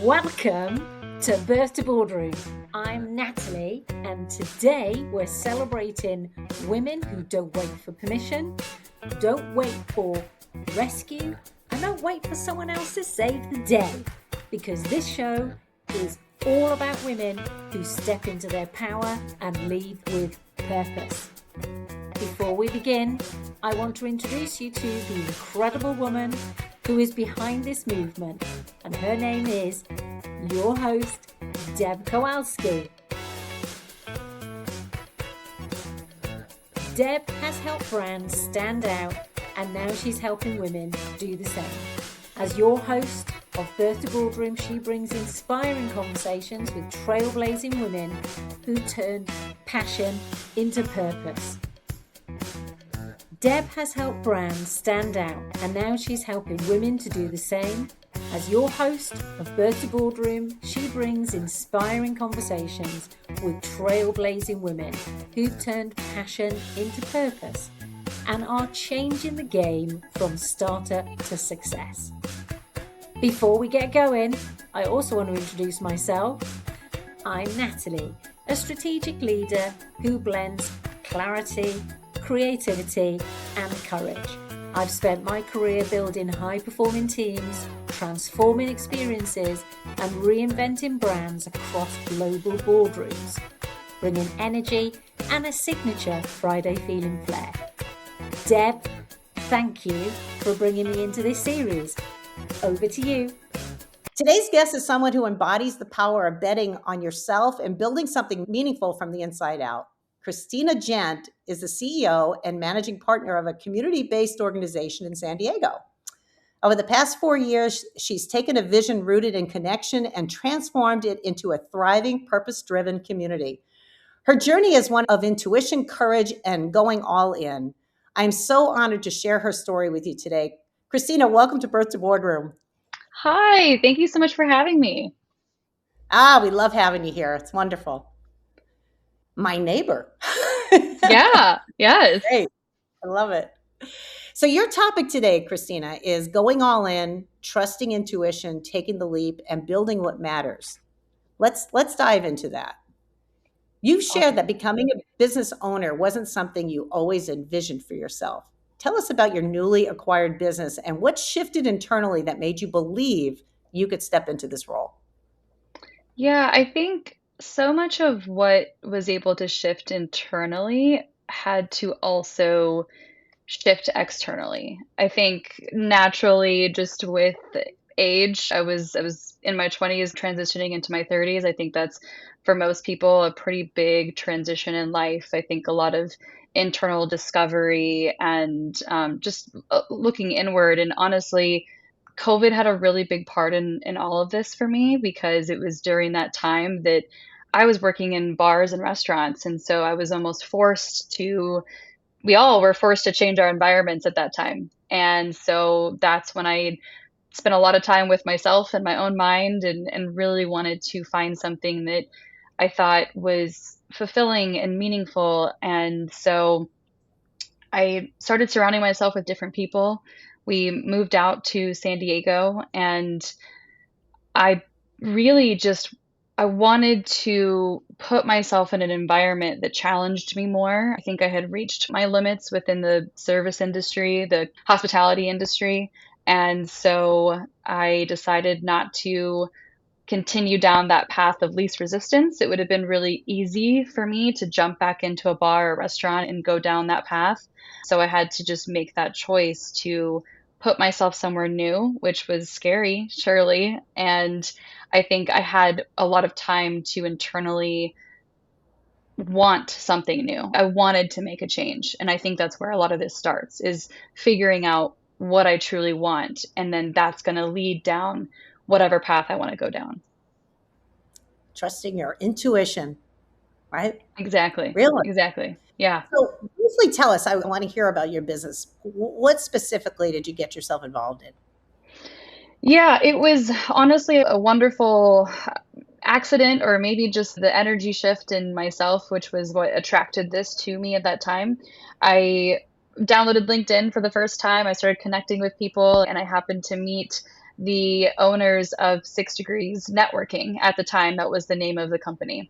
Welcome to Birth to Boardroom. I'm Natalie, and today we're celebrating women who don't wait for permission, don't wait for rescue, and don't wait for someone else to save the day. Because this show is all about women who step into their power and lead with purpose. Before we begin, I want to introduce you to the incredible woman who is behind this movement, and her name is your host, Deb Kowalski. Deb has helped brands stand out, and now she's helping women do the same. As your host of Birth to Boardroom, she brings inspiring conversations with trailblazing women who turn passion into purpose. Deb has helped brands stand out, and now she's helping women to do the same. As your host of Birth to Boardroom, she brings inspiring conversations with trailblazing women who've turned passion into purpose and are changing the game from starter to success. Before we get going, I also want to introduce myself. I'm Natalie, a strategic leader who blends clarity, creativity, and courage. I've spent my career building high-performing teams, transforming experiences, and reinventing brands across global boardrooms, bringing energy and a signature Friday feeling flair. Deb, thank you for bringing me into this series. Over to you. Today's guest is someone who embodies the power of betting on yourself and building something meaningful from the inside out. Kristina Gent is the CEO and managing partner of a community-based organization in San Diego. Over the past 4 years, she's taken a vision rooted in connection and transformed it into a thriving, purpose-driven community. Her journey is one of intuition, courage, and going all in. I'm so honored to share her story with you today. Kristina, welcome to Birth to Boardroom. Hi, thank you so much for having me. We love having you here. It's wonderful. My neighbor. Yeah, yes. Great. I love it. So your topic today, Kristina, is going all in, trusting intuition, taking the leap, and building what matters. Let's dive into that. You've shared that becoming a business owner wasn't something you always envisioned for yourself. Tell us about your newly acquired business and what shifted internally that made you believe you could step into this role. Yeah, I think so much of what was able to shift internally had to also shift externally. I think naturally, just with age, I was in my 20s transitioning into my 30s. I think that's for most people a pretty big transition in life. I think a lot of internal discovery and just looking inward. And honestly, COVID had a really big part in all of this for me because it was during that time that I was working in bars and restaurants. And so I was almost we all were forced to change our environments at that time. And so that's when I spent a lot of time with myself and my own mind and really wanted to find something that I thought was fulfilling and meaningful. And so I started surrounding myself with different people. We moved out to San Diego, and I really just I wanted to put myself in an environment that challenged me more. I think I had reached my limits within the service industry, the hospitality industry, and so I decided not to continue down that path of least resistance. It would have been really easy for me to jump back into a bar or restaurant and go down that path. So I had to just make that choice to put myself somewhere new, which was scary, surely. And I think I had a lot of time to internally want something new. I wanted to make a change. And I think that's where a lot of this starts, is figuring out what I truly want. And then that's going to lead down whatever path I want to go down. Trusting your intuition, right? Exactly. Really? Exactly. Yeah. So briefly tell us, I want to hear about your business. What specifically did you get yourself involved in? Yeah, it was honestly a wonderful accident, or maybe just the energy shift in myself, which was what attracted this to me at that time. I downloaded LinkedIn for the first time. I started connecting with people, and I happened to meet the owners of 6 Degrees Networking at the time. That was the name of the company.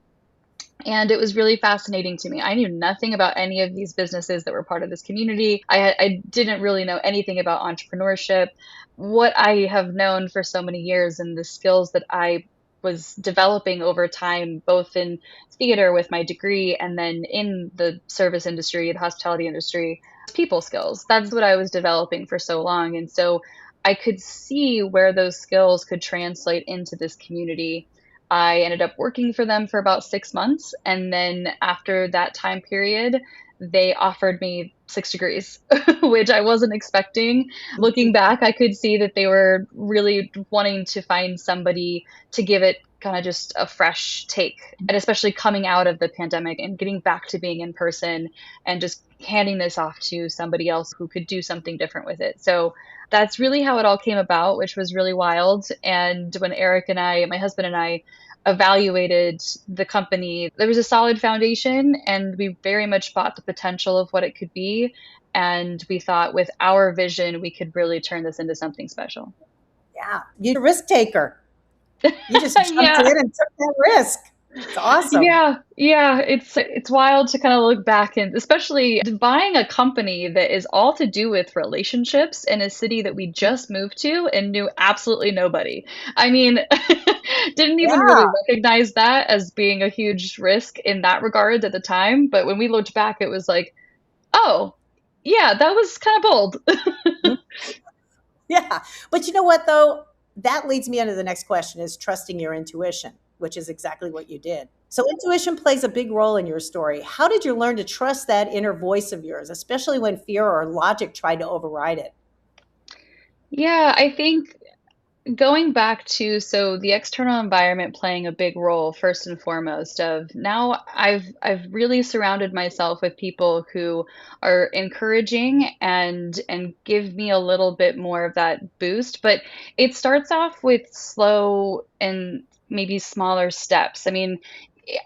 And it was really fascinating to me. I knew nothing about any of these businesses that were part of this community. I didn't really know anything about entrepreneurship. What I have known for so many years and the skills that I was developing over time, both in theater with my degree and then in the service industry, the hospitality industry, people skills. That's what I was developing for so long. And so I could see where those skills could translate into this community. I ended up working for them for about 6 months. And then after that time period, they offered me 6 degrees, which I wasn't expecting. Looking back, I could see that they were really wanting to find somebody to give it kind of just a fresh take. And especially coming out of the pandemic and getting back to being in person and just handing this off to somebody else who could do something different with it. So that's really how it all came about, which was really wild. And when Eric and I, my husband and I, evaluated the company, there was a solid foundation, and we very much bought the potential of what it could be. And we thought with our vision, we could really turn this into something special. Yeah. You're a risk taker. You just jumped Yeah. in and took that risk. It's awesome. Yeah, it's wild to kind of look back, and especially buying a company that is all to do with relationships in a city that we just moved to and knew absolutely nobody. I mean, didn't even really Yeah. recognize that as being a huge risk in that regard at the time, but when we looked back, it was like, oh, yeah, that was kind of bold. Yeah. But you know what, though? That leads me into the next question is trusting your intuition, which is exactly what you did. So intuition plays a big role in your story. How did you learn to trust that inner voice of yours, especially when fear or logic tried to override it? Yeah, I think going back to so the external environment playing a big role first and foremost of now I've really surrounded myself with people who are encouraging and give me a little bit more of that boost, but it starts off with slow and maybe smaller steps. I mean,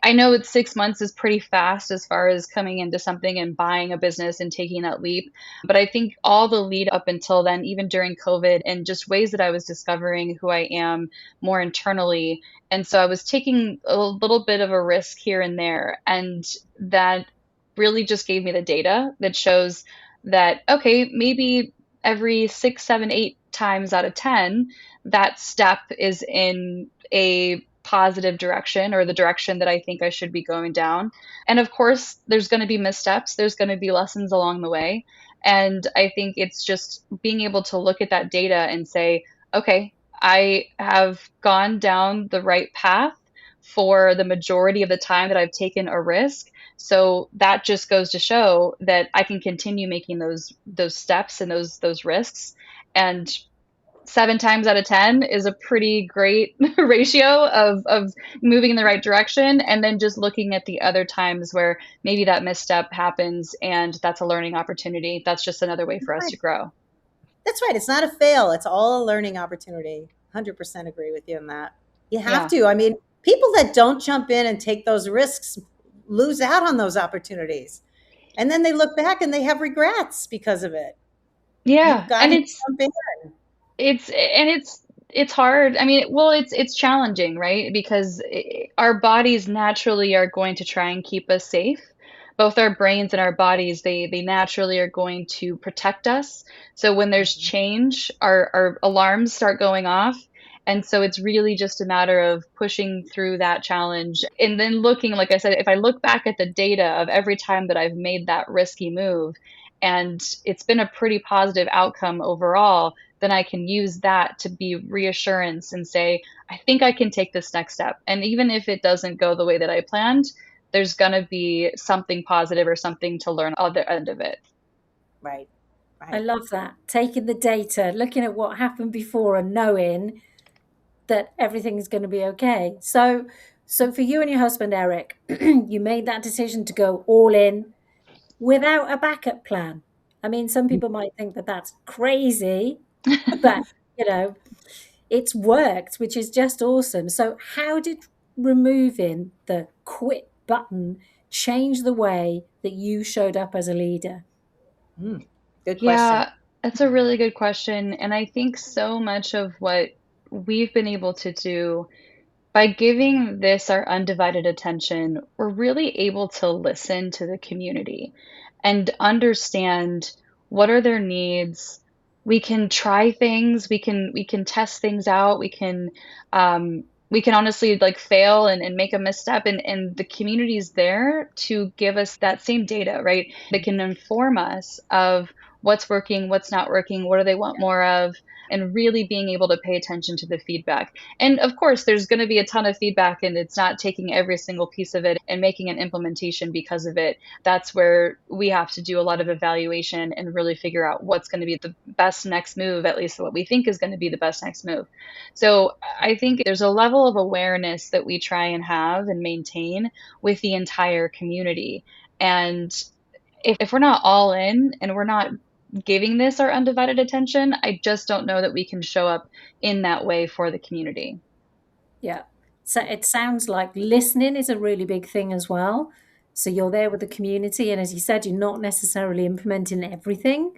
I know it's 6 months is pretty fast as far as coming into something and buying a business and taking that leap. But I think all the lead up until then, even during COVID, and just ways that I was discovering who I am more internally. And so I was taking a little bit of a risk here and there. And that really just gave me the data that shows that, okay, maybe every 6, 7, 8 times out of 10, that step is in a positive direction or the direction that I think I should be going down. And of course, there's going to be missteps, there's going to be lessons along the way. And I think it's just being able to look at that data and say, okay, I have gone down the right path for the majority of the time that I've taken a risk. So that just goes to show that I can continue making those steps and those risks. And 7 times out of 10 is a pretty great ratio of moving in the right direction. And then just looking at the other times where maybe that misstep happens and that's a learning opportunity. That's just another way for us Right. to grow. That's right. It's not a fail. It's all a learning opportunity. 100% agree with you on that. You have Yeah. to. I mean, people that don't jump in and take those risks lose out on those opportunities. And then they look back and they have regrets because of it. You've Yeah. got And to jump in. it's hard. I mean, well, it's challenging, right? Because our bodies naturally are going to try and keep us safe. Both our brains and our bodies, they naturally are going to protect us. So when there's change, our alarms start going off. And so it's really just a matter of pushing through that challenge and then looking, like I said, if I look back at the data of every time that I've made that risky move and it's been a pretty positive outcome overall, then I can use that to be reassurance and say, I think I can take this next step. And even if it doesn't go the way that I planned, there's going to be something positive or something to learn on the other end of it. Right. I Right. love that. Taking the data, looking at what happened before and knowing that everything's going to be okay. So for you and your husband, Eric, you made that decision to go all in without a backup plan. I mean, some people might think that that's crazy, but you know, it's worked, which is just awesome. So how did removing the quit button change the way that you showed up as a leader? Mm, good question. Yeah, that's a really good question. And I think so much of what we've been able to do by giving this our undivided attention, we're really able to listen to the community and understand what are their needs. We can try things, we can test things out, we can honestly like fail and make a misstep and the community's there to give us that same data, right? That can inform us of what's working, what's not working, what do they want more of, and really being able to pay attention to the feedback. And of course, there's going to be a ton of feedback, and it's not taking every single piece of it and making an implementation because of it. That's where we have to do a lot of evaluation and really figure out what's going to be the best next move, at least what we think is going to be the best next move. So I think there's a level of awareness that we try and have and maintain with the entire community. And if we're not all in and we're not giving this our undivided attention, I just don't know that we can show up in that way for the community. Yeah. So it sounds like listening is a really big thing as well. So you're there with the community, and as you said, you're not necessarily implementing everything,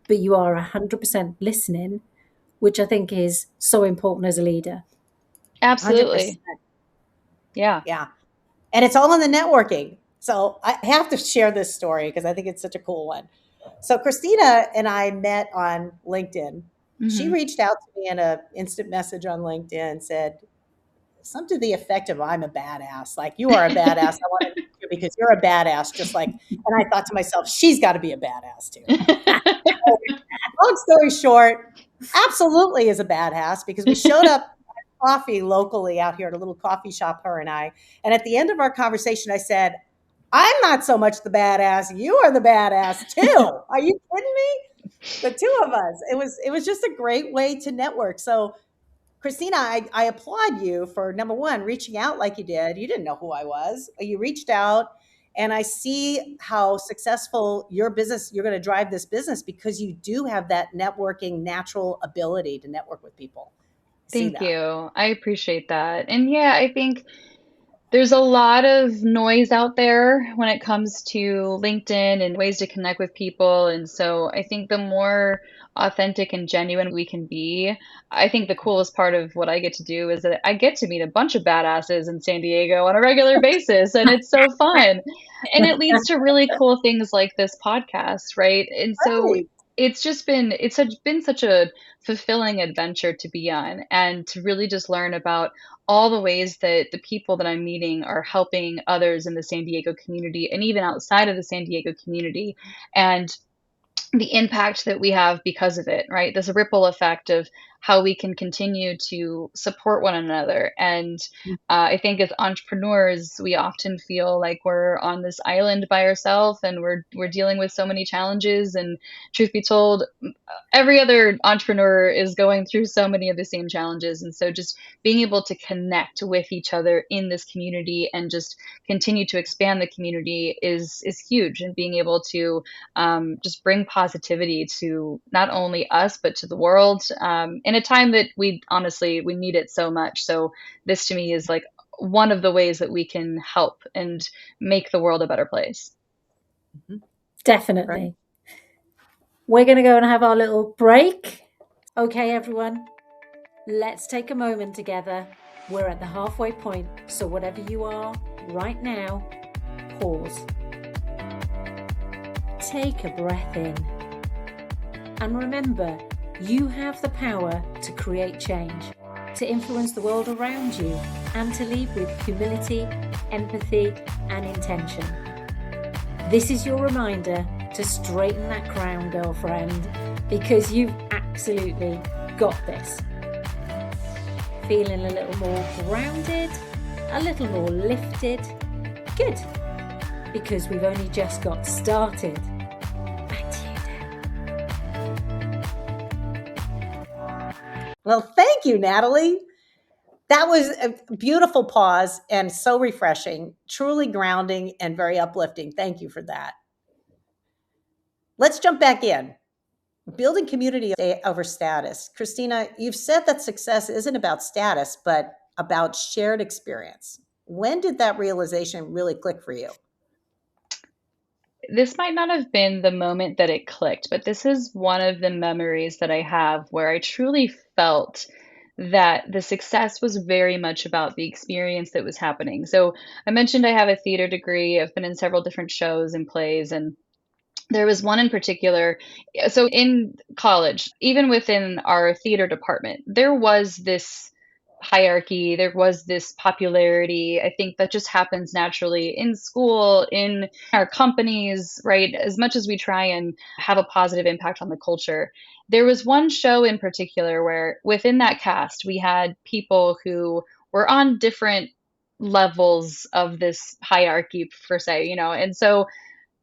but you are 100% listening, which I think is so important as a leader. Absolutely. 100%. Yeah. Yeah. And it's all in the networking. So I have to share this story because I think it's such a cool one. So Christina and I met on LinkedIn. She Hmm. reached out to me in an instant message on LinkedIn, said something to the effect of, I'm a badass. Like, you are a badass. I want to meet you because you're a badass, just like, and I thought to myself, she's got to be a badass too. Long story short, absolutely is a badass because we showed up at coffee locally out here at a little coffee shop, her and I. And at the end of our conversation, I said, I'm not so much the badass. You are the badass too. Are you kidding me? The two of us. It was just a great way to network. So Christina, I applaud you for number one, reaching out like you did. You didn't know who I was. You reached out, and I see how successful your business, you're going to drive this business because you do have that networking natural ability to network with people. See Thank that. you. I appreciate that. And yeah, I think there's a lot of noise out there when it comes to LinkedIn and ways to connect with people. And so I think the more authentic and genuine we can be, I think the coolest part of what I get to do is that I get to meet a bunch of badasses in San Diego on a regular basis. And it's so fun. And it leads to really cool things like this podcast, right? And so Right. it's just been such a fulfilling adventure to be on and to really just learn about all the ways that the people that I'm meeting are helping others in the San Diego community and even outside of the San Diego community. And the impact that we have because of it, right? There's a ripple effect of how we can continue to support one another. And I think as entrepreneurs, we often feel like we're on this island by ourselves and we're dealing with so many challenges. And truth be told, every other entrepreneur is going through so many of the same challenges. And so just being able to connect with each other in this community and just continue to expand the community is huge. And being able to just bring positivity to not only us but to the world in a time that we need it so much. So this to me is like one of the ways that we can help and make the world a better place. Mhm. Right. Definitely. We're going to go and have our little break. Okay, everyone, let's take a moment together. We're at the halfway point, so whatever you are right now, pause. Take a breath in. And remember, you have the power to create change, to influence the world around you, and to lead with humility, empathy, and intention. This is your reminder to straighten that crown, girlfriend, because you've absolutely got this. Feeling a little more grounded, a little more lifted? Good, because we've only just got started. Back to you, Dan. Well, thank you, Natalie. That was a beautiful pause and so refreshing, truly grounding and very uplifting. Thank you for that. Let's jump back in. Building community over status. Christina, you've said that success isn't about status, but about shared experience. When did that realization really click for you? This might not have been the moment that it clicked, but this is one of the memories that I have where I truly felt that the success was very much about the experience that was happening. So I mentioned I have a theater degree. I've been in several different shows and plays, and there was one in particular. So in college, even within our theater department, there was this hierarchy, there was this popularity. I think that just happens naturally in school, in our companies, right? As much as we try and have a positive impact on the culture. There was one show in particular where within that cast, we had people who were on different levels of this hierarchy, per se, and so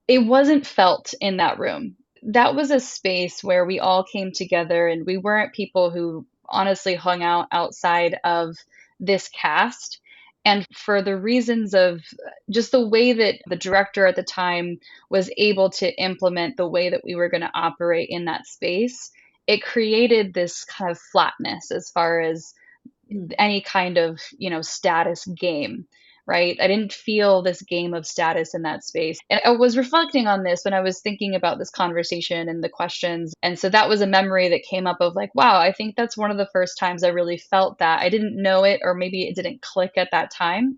it wasn't felt in that room. That was a space where we all came together, and we weren't people who honestly hung out outside of this cast. And for the reasons of just the way that the director at the time was able to implement the way that we were going to operate in that space, it created this kind of flatness as far as any kind of, status game, right? I didn't feel this game of status in that space. And I was reflecting on this when I was thinking about this conversation and the questions. And so that was a memory that came up of like, wow, I think that's one of the first times I really felt that. I didn't know it, or maybe it didn't click at that time.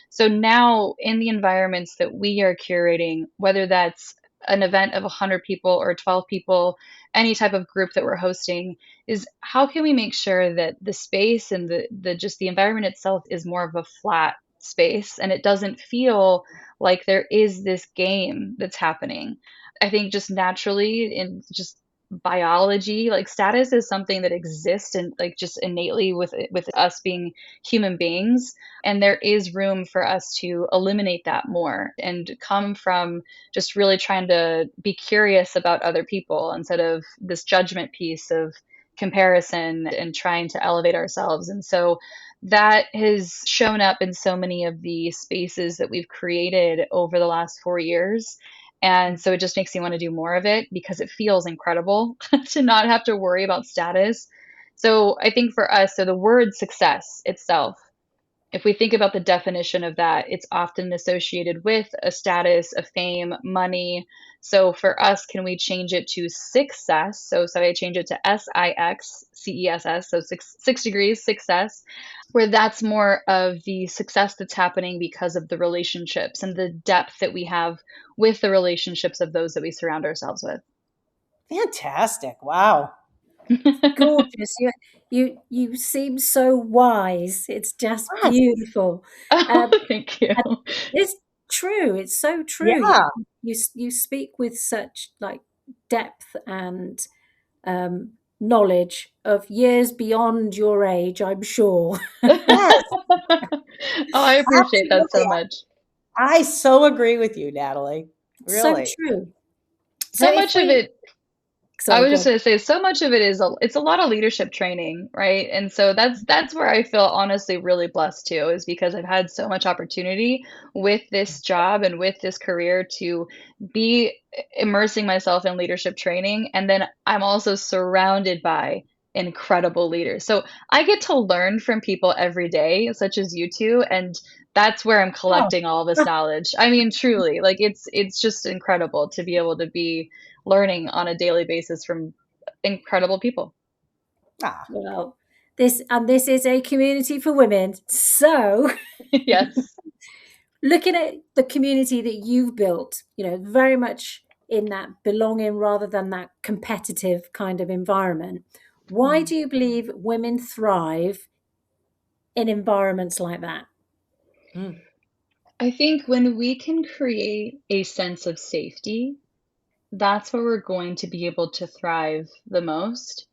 So now in the environments that we are curating, whether that's an event of 100 people or 12 people, any type of group that we're hosting, is how can we make sure that the space and the just the environment itself is more of a flat space, and it doesn't feel like there is this game that's happening. I think just naturally in just biology, like status is something that exists and like just innately with us being human beings, and there is room for us to eliminate that more and come from just really trying to be curious about other people instead of this judgment piece of comparison and trying to elevate ourselves. And so that has shown up in so many of the spaces that we've created over the last 4 years. And so it just makes me want to do more of it because it feels incredible to not have to worry about status. So I think for us, so the word success itself, if we think about the definition of that, it's often associated with a status, a fame, money. So for us, can we change it to Sixcess? So I change it to Sixcess, so six degrees, success, where that's more of the success that's happening because of the relationships and the depth that we have with the relationships of those that we surround ourselves with. Fantastic. Wow. Gorgeous. You seem so wise. It's just Yes. beautiful. Oh, thank you. And it's true. It's so true. Yeah. You speak with such like depth and knowledge of years beyond your age, I'm sure. Yes. Oh, I appreciate that so Absolutely. much. I so agree with you, Natalie. So Really. true. So So if much of we, it, I sorry, was go just on. going to say, so much of it is it's a lot of leadership training, right? And so that's where I feel honestly really blessed too, is because I've had so much opportunity with this job and with this career to be immersing myself in leadership training, and then I'm also surrounded by incredible leaders. So I get to learn from people every day, such as you two, and that's where I'm Oh, collecting all this knowledge. I mean, truly, like it's just incredible to be able to be learning on a daily basis from incredible people. ah, Well, this is a community for women. So Yes. looking at the community that you've built, very much in that belonging rather than that competitive kind of environment. Why do you believe women thrive in environments like that? mm, I think when we can create a sense of safety, that's where we're going to be able to thrive the most.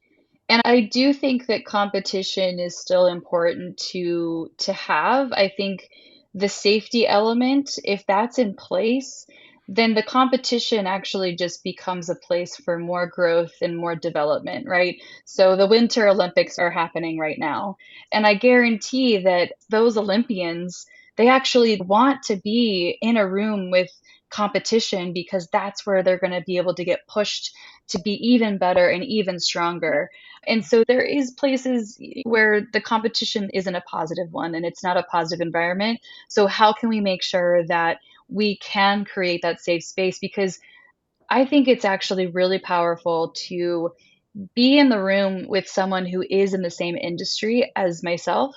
And I do think that competition is still important to have. I think the safety element, if that's in place, then the competition actually just becomes a place for more growth and more development, right? So the Winter Olympics are happening right now, and I guarantee that those Olympians, they actually want to be in a room with competition because that's where they're going to be able to get pushed to be even better and even stronger. And so there is places where the competition isn't a positive one and it's not a positive environment. So how can we make sure that we can create that safe space? Because I think it's actually really powerful to be in the room with someone who is in the same industry as myself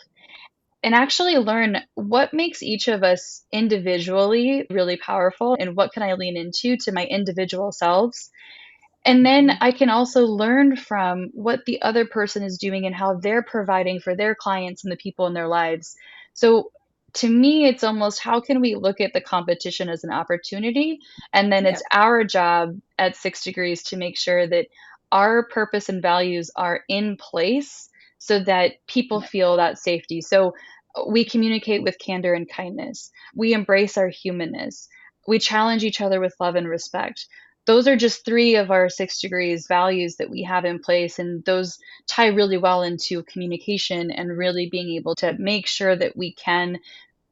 and actually learn what makes each of us individually really powerful and what can I lean into to my individual selves. And then Mhm. I can also learn from what the other person is doing and how they're providing for their clients and the people in their lives. So to me, it's almost how can we look at the competition as an opportunity? And then Yeah. it's our job at 6 Degrees to make sure that our purpose and values are in place so that people Yeah. feel that safety. So we communicate with candor and kindness. We embrace our humanness. We challenge each other with love and respect. Those are just 3 of our 6 Degrees values that we have in place, and those tie really well into communication and really being able to make sure that we can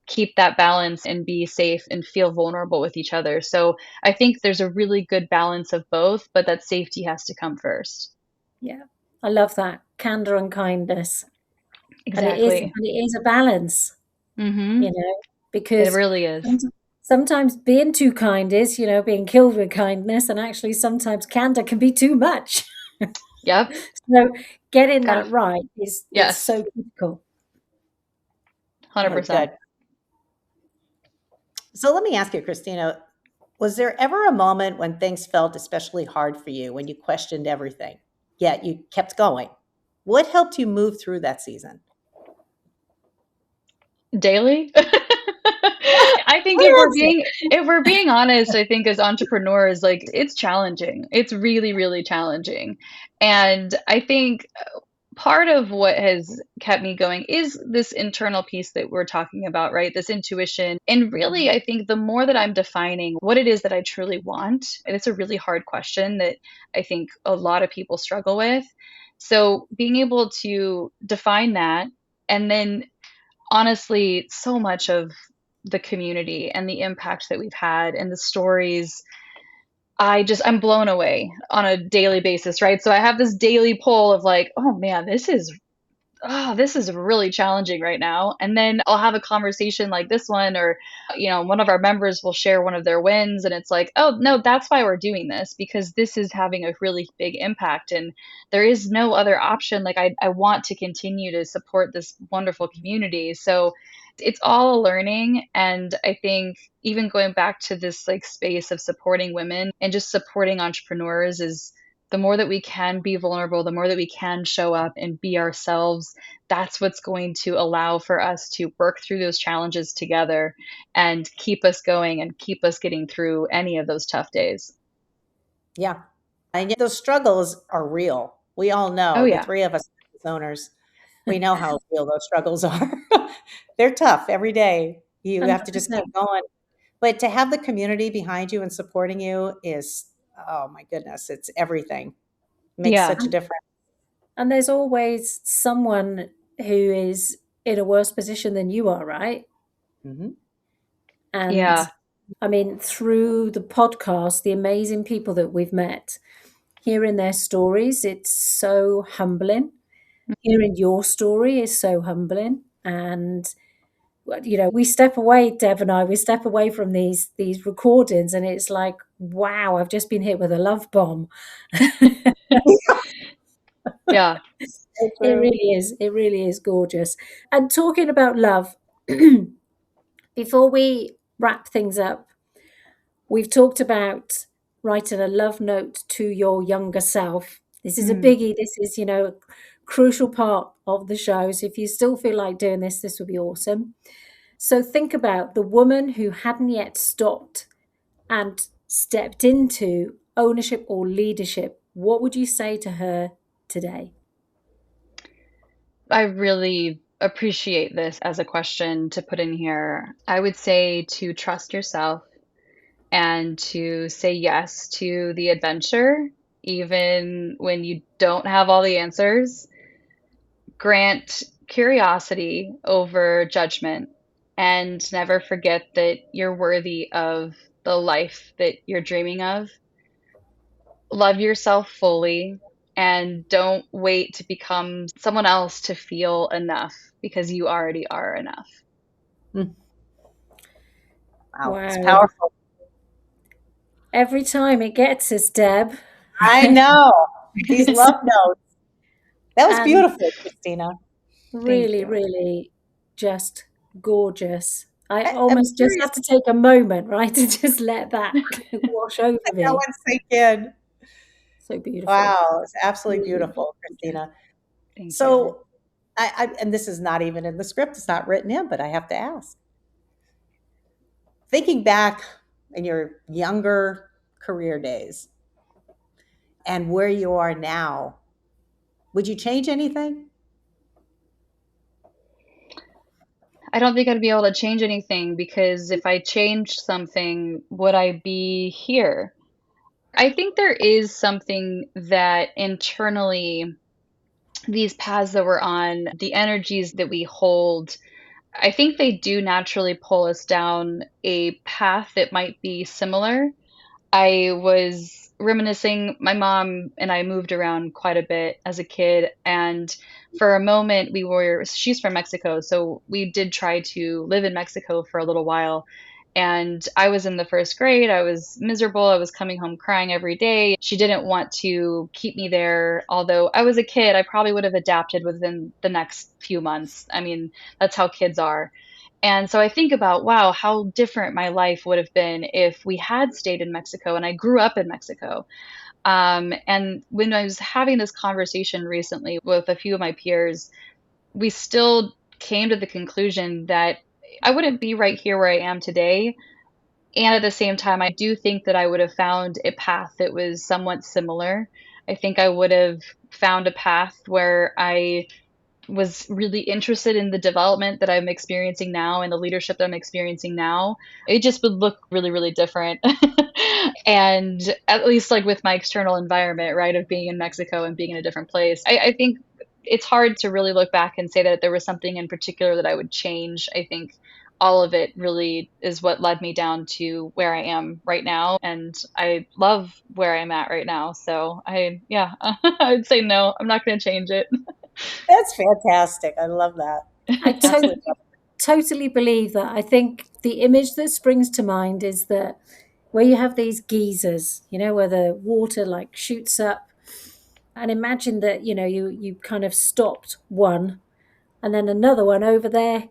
keep that balance and be safe and feel vulnerable with each other. So I think there's a really good balance of both, but that safety has to come first. Yeah. I love that. Candor and kindness. Exactly. And it is a balance, Mhm. It because really is. sometimes being too kind is, being killed with kindness, and actually sometimes candor can be too much. Yep. So getting Gotta that right is yes, so critical. Oh, 100%. good. So let me ask you, Christina, was there ever a moment when things felt especially hard for you, when you questioned everything, yet you kept going? What helped you move through that season? Daily? I think Good answer. if we're being honest, I think as entrepreneurs, like it's challenging. It's really, really challenging. And I think part of what has kept me going is this internal piece that we're talking about, right? This intuition. And really, I think the more that I'm defining what it is that I truly want, and it's a really hard question that I think a lot of people struggle with. So being able to define that and then honestly, so much of the community and the impact that we've had and the stories, I'm blown away on a daily basis, right? So I have this daily pull of like, oh man, this is really challenging right now. And then I'll have a conversation like this one, or, one of our members will share one of their wins. And it's like, oh, no, that's why we're doing this, because this is having a really big impact. And there is no other option. Like, I want to continue to support this wonderful community. So it's all a learning. And I think even going back to this like space of supporting women and just supporting entrepreneurs is the more that we can be vulnerable, the more that we can show up and be ourselves, that's what's going to allow for us to work through those challenges together and keep us going and keep us getting through any of those tough days. Yeah. And yet those struggles are real. We all Oh, know, the yeah. 3 of us business owners, we know how real those struggles are. They're tough every day. You have to just keep 100%. going. But to have the community behind you and supporting you is, oh my goodness, it's everything. Makes Yeah. such a difference. And there's always someone who is in a worse position than you are, right? Mhm. And Yeah. I mean, through the podcast, the amazing people that we've met, hearing their stories, it's so humbling. Hearing your story is so humbling. And we step away, Deb and I, we step away from these recordings, and it's like, wow, I've just been hit with a love bomb. Yeah. So It true. really is. It really is gorgeous. And talking about love, before we wrap things up, we've talked about writing a love note to your younger self. This is a Mm. biggie. This is, crucial part of the show. So if you still feel like doing this would be awesome. So think about the woman who hadn't yet stopped and stepped into ownership or leadership. What would you say to her today? I really appreciate this as a question to put in here. I would say to trust yourself and to say yes to the adventure, even when you don't have all the answers. Grant curiosity over judgment and never forget that you're worthy of the life that you're dreaming of. Love yourself fully and don't wait to become someone else to feel enough because you already are enough. Mm. Wow, it's Wow. powerful. Every time it gets us, Deb. I know. These love notes. That was And beautiful, Kristina. Thank really, you. really just gorgeous. I I'm almost just curious. have to take a moment, right, to just let that wash over Let that me. one sink in. So beautiful. Wow, it's absolutely Really beautiful, gorgeous. Kristina. Thank you. So, and this is not even in the script, it's not written in, but I have to ask. Thinking back in your younger career days and where you are now, would you change anything? I don't think I'd be able to change anything because if I changed something, would I be here? I think there is something that internally, these paths that we're on, the energies that we hold, I think they do naturally pull us down a path that might be similar. I was reminiscing. My mom and I moved around quite a bit as a kid, and for a moment she's from Mexico, so we did try to live in Mexico for a little while. And I was in the first grade. I was miserable. I was coming home crying every day. She didn't want to keep me there. Although I was a kid, I probably would have adapted within the next few months. I mean, that's how kids are. And so I think about, wow, how different my life would have been if we had stayed in Mexico and I grew up in Mexico. And when I was having this conversation recently with a few of my peers, we still came to the conclusion that I wouldn't be right here where I am today. And at the same time, I do think that I would have found a path that was somewhat similar. I think I would have found a path where I was really interested in the development that I'm experiencing now and the leadership that I'm experiencing now. It just would look really, really different. And at least like with my external environment, right, of being in Mexico and being in a different place, I think it's hard to really look back and say that there was something in particular that I would change. I think all of it really is what led me down to where I am right now. And I love where I'm at right now. So yeah, I'd say no, I'm not going to change it. That's fantastic. I love that. I Absolutely. totally believe that. I think the image that springs to mind is that where you have these geysers, where the water like shoots up, and imagine that, you kind of stopped one and then another one over there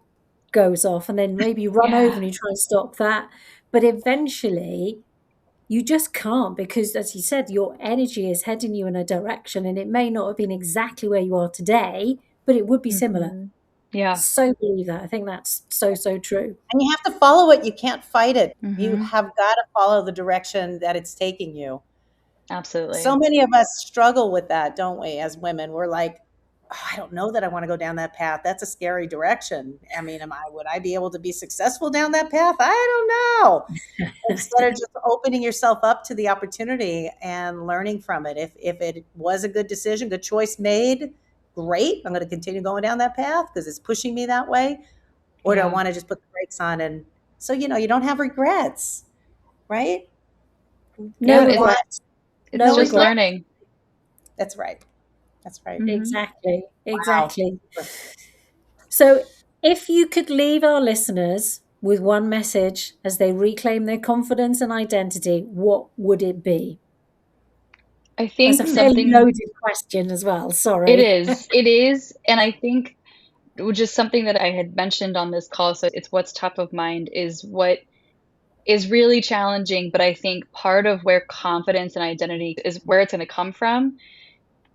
goes off, and then maybe you run over Yeah. and you try and stop that. But eventually you just can't, because as you said, your energy is heading you in a direction, and it may not have been exactly where you are today, but it would be similar. Yeah. So believe that. I think that's so, so true. And you have to follow it. You can't fight it. You hmm have got to follow the direction that it's taking you. So Absolutely. many of us struggle with that, don't we, as women? We're like, "Oh, I don't know that I want to go down that path. That's a scary direction. I mean, would I be able to be successful down that path? I don't know." Instead of just opening yourself up to the opportunity and learning from it. If it was a good decision, good choice made, great. I'm going to continue going down that path because it's pushing me that way. Or do I Yeah. want to just put the brakes on, and so you don't have regrets, right? No Yeah. We want regrets. It's No no just regrets. regrets. learning. That's right. That's right. hmm Exactly. Wow. Exactly. So, if you could leave our listeners with one message as they reclaim their confidence and identity, what would it be? I That's a think fairly something loaded question as well. it Sorry. is. It is. And I think which is something that I had mentioned on this call. So it's what's top of mind is what is really challenging. But I think part of where confidence and identity is where it's going to come from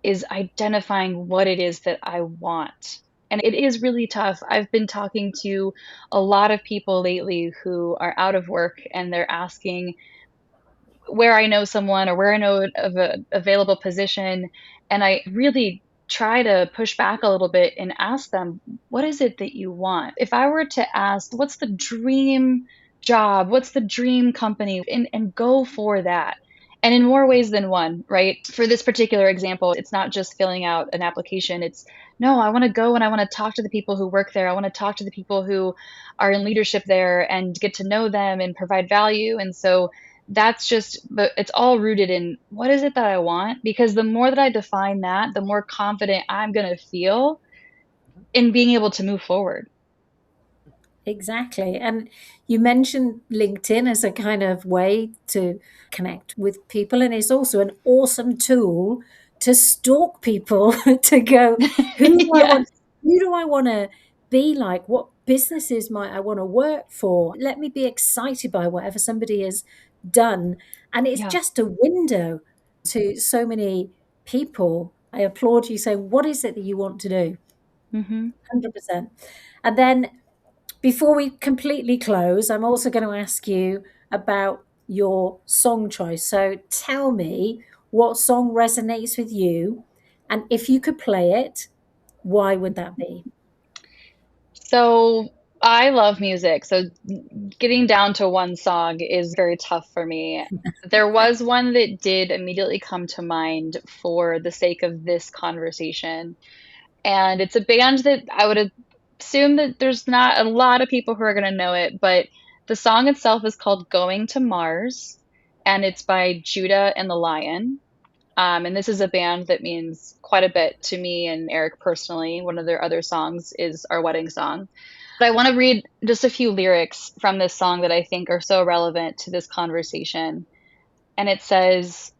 is identifying what it is that I want. And it is really tough. I've been talking to a lot of people lately who are out of work and they're asking where I know someone or where I know of a available position. And I really try to push back a little bit and ask them, what is it that you want? If I were to ask, what's the dream job? What's the dream company? And go for that. And in more ways than one, right? For this particular example, it's not just filling out an application. It's no, I want to go and I want to talk to the people who work there. I want to talk to the people who are in leadership there and get to know them and provide value. And so that's just but it's all rooted in what is it that I want? Because the more that I define that, the more confident I'm going to feel in being able to move forward. Exactly. And you mentioned LinkedIn as a kind of way to connect with people. And it's also an awesome tool to stalk people to go, Yes. who do I want to be like? What businesses might I want to work for? Let me be excited by whatever somebody has done. And it's Yeah. just a window to so many people. I applaud you. So what is it that you want to do? Hmm. 100%. And then before we completely close, I'm also going to ask you about your song choice. So tell me what song resonates with you, and if you could play it, why would that be? So I love music. So getting down to one song is very tough for me. There was one that did immediately come to mind for the sake of this conversation. And it's a band that I would assume that there's not a lot of people who are going to know it, but the song itself is called Going to Mars, and it's by Judah and the Lion. And this is a band that means quite a bit to me and Eric personally. One of their other songs is our wedding song. But I want to read just a few lyrics from this song that I think are so relevant to this conversation. And it says,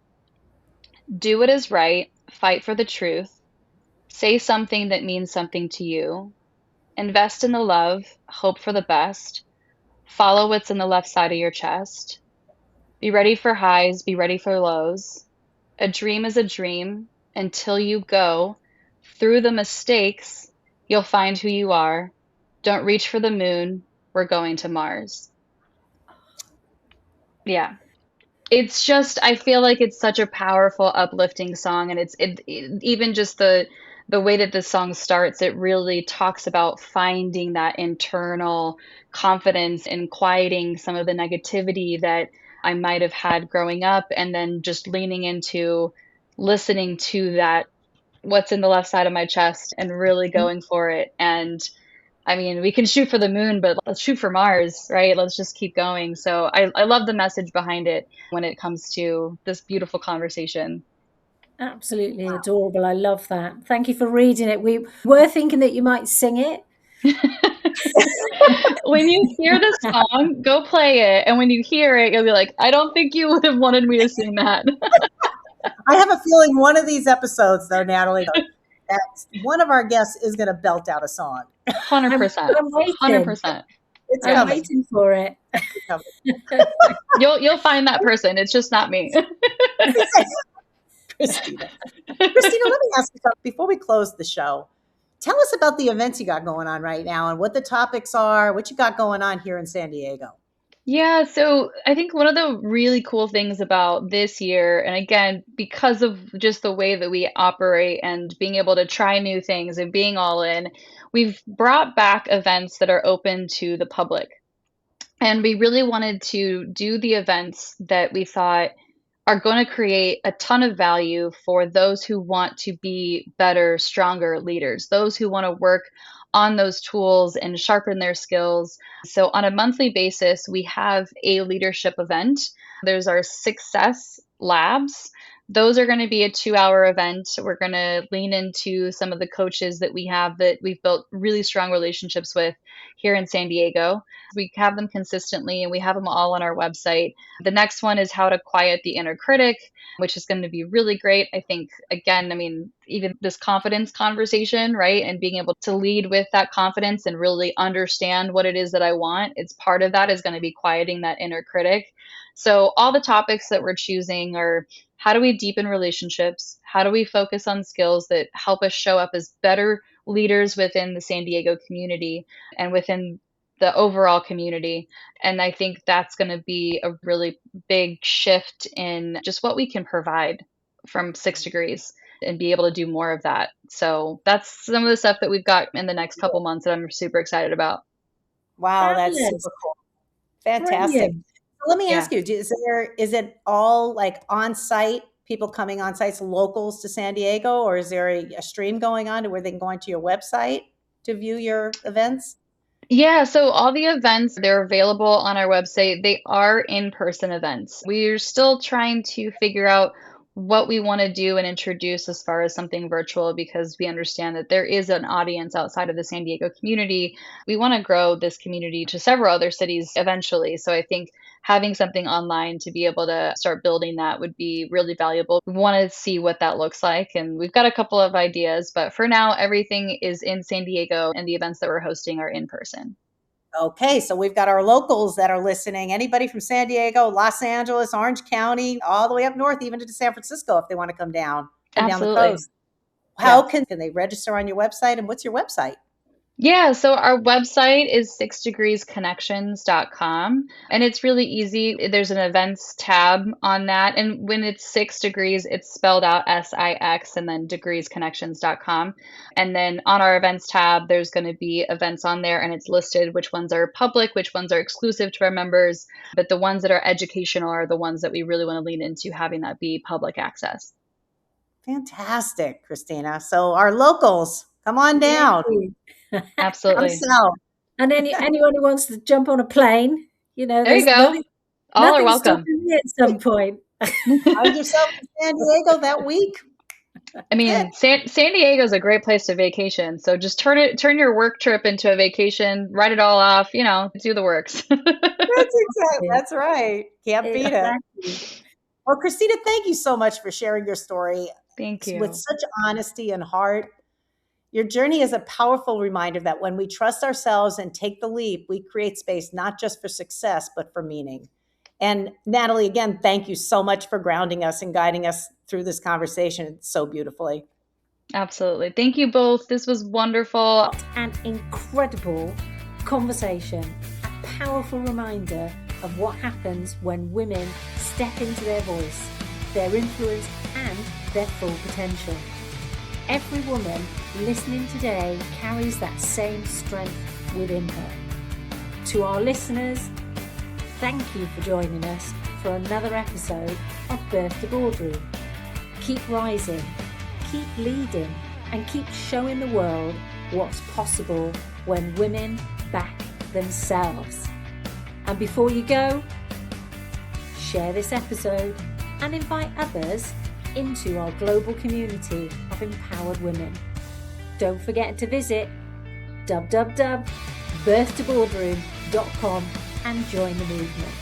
"Do what is right, fight for the truth, say something that means something to you, invest in the love, hope for the best, follow what's in the left side of your chest, be ready for highs, be ready for lows. A dream is a dream until you go through the mistakes, you'll find who you are. Don't reach for the moon, we're going to Mars." Yeah. It's just I feel like it's such a powerful, uplifting song, and even just the way that this song starts, it really talks about finding that internal confidence and quieting some of the negativity that I might have had growing up, and then just leaning into listening to that what's in the left side of my chest and really going for it. And I mean, we can shoot for the moon, but let's shoot for Mars, right? Let's just keep going. So I love the message behind it when it comes to this beautiful conversation. Absolutely adorable. I love that. Thank you for reading it. We were thinking that you might sing it. When you hear the song, go play it. And when you hear it, you'll be like, I don't think you would have wanted me to sing that. I have a feeling one of these episodes, though, Natalie, that one of our guests is going to belt out a song. 100%. I'm waiting. 100%. It's I'm coming. waiting for it. It's coming. You'll find that person. It's just not me. Christina. Christina, let me ask you something before we close the show. Tell us about the events you got going on right now and what the topics are, what you got going on here in San Diego. Yeah, so I think one of the really cool things about this year, and again, because of just the way that we operate and being able to try new things and being all in, we've brought back events that are open to the public. And we really wanted to do the events that we thought are going to create a ton of value for those who want to be better, stronger leaders, those who want to work on those tools and sharpen their skills. So, on a monthly basis, we have a leadership event. There's our Success Labs. Those are going to be a 2 hour event. We're going to lean into some of the coaches that we have that we've built really strong relationships with here in San Diego. We have them consistently and we have them all on our website. The next one is how to quiet the inner critic, which is going to be really great. I think, again, I mean, even this confidence conversation, right? And being able to lead with that confidence and really understand what it is that I want. It's part of that is going to be quieting that inner critic. So, all the topics that we're choosing are how do we deepen relationships? How do we focus on skills that help us show up as better leaders within the San Diego community and within the overall community? And I think that's going to be a really big shift in just what we can provide from 6 degrees and be able to do more of that. So that's some of the stuff that we've got in the next couple months that I'm super excited about. Wow, that's Fabulous. super cool. Fantastic. Brilliant. Let me Yeah. ask you, is it all like on site, people coming on sites, locals to San Diego, or is there a stream going on to where they can go onto your website to view your events? Yeah, so all the events, they're available on our website. They are in-person events. We're still trying to figure out what we want to do and introduce as far as something virtual, because we understand that there is an audience outside of the San Diego community. We want to grow this community to several other cities eventually. So I think having something online to be able to start building that would be really valuable. We want to see what that looks like. And we've got a couple of ideas, but for now, everything is in San Diego and the events that we're hosting are in person. Okay, so we've got our locals that are listening. Anybody from San Diego, Los Angeles, Orange County, all the way up north, even to San Francisco, if they want to come down the Absolutely. coast. How can they register on your website? And what's your website? Yeah, so our website is sixdegreesconnections.com, and it's really easy. There's an events tab on that, and when it's 6 degrees, it's spelled out SIX and then degreesconnections.com. And then on our events tab, there's going to be events on there, and it's listed which ones are public, which ones are exclusive to our members, but the ones that are educational are the ones that we really want to lean into having that be public access. Fantastic, Kristina. So our locals, come on down. Absolutely. Come south. And anyone who wants to jump on a plane, you know, there you go. nothing, All are nothing's welcome. stopping me at some point. Find yourself in San Diego that week. I mean, San Diego is a great place to vacation. So just turn your work trip into a vacation, write it all off, do the works. That's right. Can't beat it. Well, Kristina, thank you so much for sharing your story. Thank you. With such honesty and heart. Your journey is a powerful reminder that when we trust ourselves and take the leap, we create space not just for success, but for meaning. And Natalie, again, thank you so much for grounding us and guiding us through this conversation so beautifully. Absolutely. Thank you both. This was wonderful. An incredible conversation, a powerful reminder of what happens when women step into their voice, their influence, and their full potential. Every woman listening today carries that same strength within her. To our listeners, thank you for joining us for another episode of Birth to Boardroom. Keep rising, keep leading, and keep showing the world what's possible when women back themselves. And before you go, share this episode and invite others into our global community of empowered women. Don't forget to visit www.birthtoboardroom.com and join the movement.